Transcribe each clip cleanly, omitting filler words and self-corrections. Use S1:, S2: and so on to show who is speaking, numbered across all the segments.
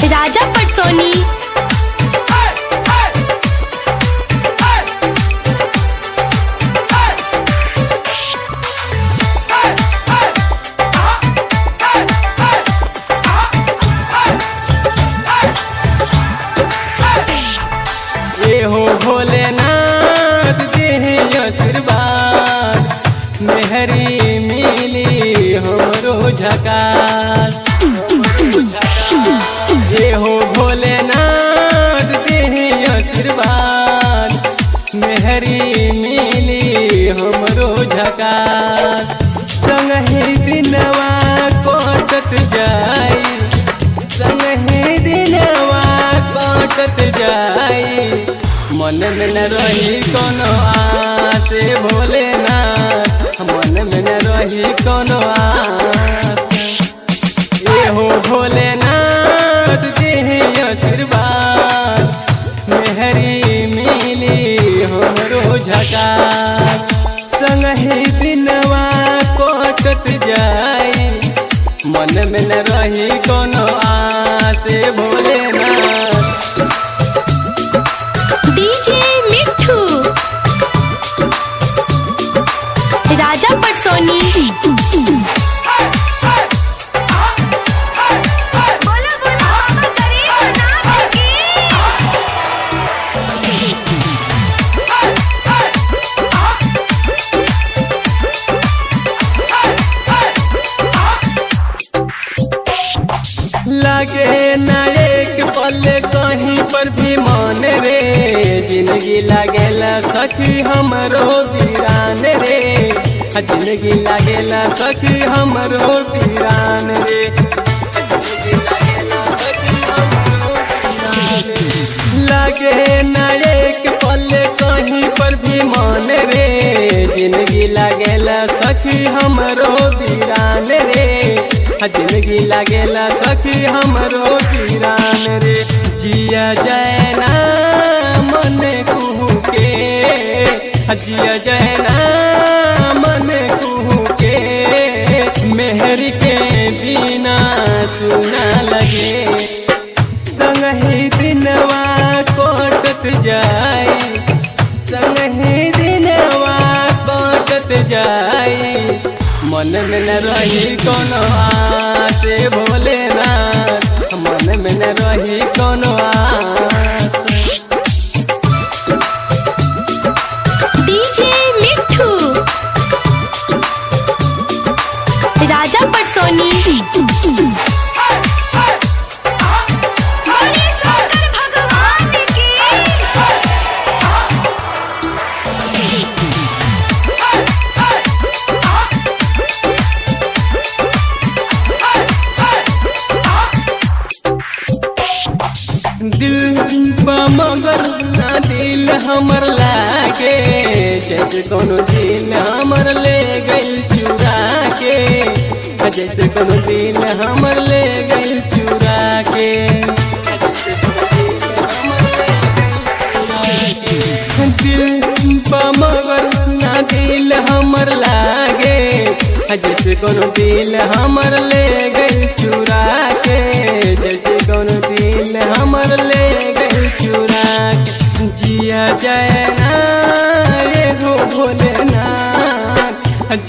S1: राजा पटसोनी।
S2: ये हो भोलेनाथ देहि आशीर्वाद, मेहरी मिली हमरो झकास। ये हो भोलेनाथ देहि आशीर्वाद, मेहरी मिली हमरो झकास। संगहि दिनवा कटत जाई, संगहि दिनवा कटत जाई, मन में न रही कोनो आस भोलेनाथ, मन में न रही कोनो आस। ये हो भोलेनाथ देहि आशीर्वाद, मेहरी मिली हमरो झकास। संगहि दिनवा कटत जाई, मन में न रही कोनो आस भोलेनाथ।
S1: डीजे मिठू राजा पटसोनी। बोलो बोलो बाबा गरीबनाथ की।
S2: लागे न एक पल कहीं पर भी मन रे, जिंदगी लागेला सखी हमरो वीरान रे, जिंदगी लागेला सखी हमरो वीरान रे, जिंदगी लागेला सखी हमरो वीरान रे। लागे न एक पल कहीं पर भी मन रे, जिंदगी लागेला सखी हमरो वीरान रे, जिंदगी लागेला सखी हमरो वीरान रे। जिया जाए ना मन कुहू के, जिया जाए ना मन कुहू के, मेहर के बिना सुना लगे। संगहि दिनवा कटत जाई, संगहि दिनवा कटत जाई, मन में न रही कोनो आस भोलेनाथ, मन में न रही कोनो आस।
S1: डीजे मिठू राजा पटसोनी। बोले शंकर भगवान की।
S2: दिल मगर ना दिल हमर लागे, जैसे कोनो दिल हमर ले गइल चुरा के, जैसे कोनो दिल हमर ले गइल चुरा के, दिल मगर ना दिल हमर लागे, जैसे कोनो दिल हमर ले गइल चुरा के, जैसे कोनो दिल हमर ले गइल चुरा के। जिया जाए ना ये हो भोलेनाथ,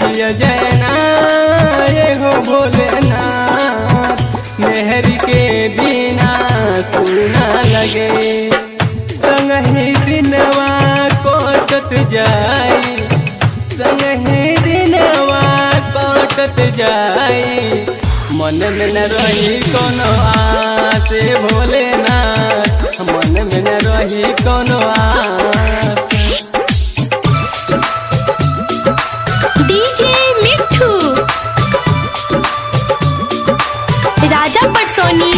S2: जिया जाए ना ये हो भोलेनाथ, मेहर के बिना सुना लगे। संगहि दिनवा कटत जाई, संगहि दिनवा कटत जाई, मन में न रही कोनो आस भोलेनाथ, मन में न रही कोनो आस।
S1: डीजे मिठू राजा पटसोनी।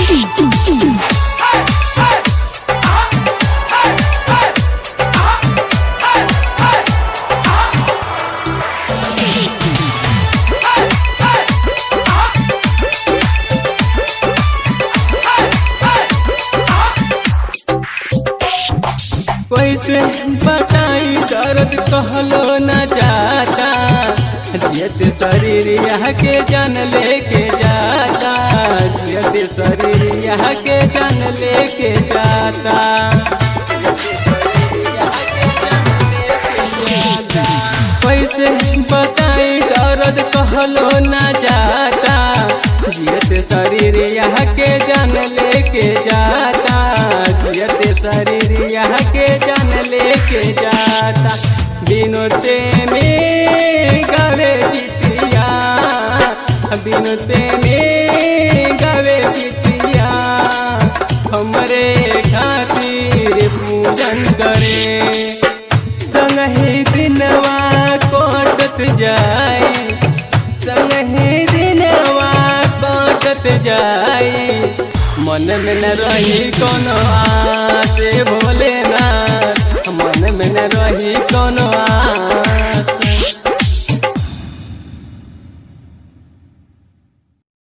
S2: कैसे बताई दर्द कहलो न जाता, जियत शरीर यहाँ के जान लेके जाता, जियत जियते शरीरिया के जान लेके जाता। कैसे बताई दर्द कहलो ना जाता, जियते शरीरिया के जान लेके जाता, जियते शरीरिया के जान लेके जाता। बिनते में गावे जितिया, बिनते में गावे जितिया, हमरे खातिर पूजन करे। संगहि दिनवा कटत जाई, संगहि दिनवा कटत जाई, मन में न रही कोनो आस भोलेनाथ, मन में न रही कोनो आस।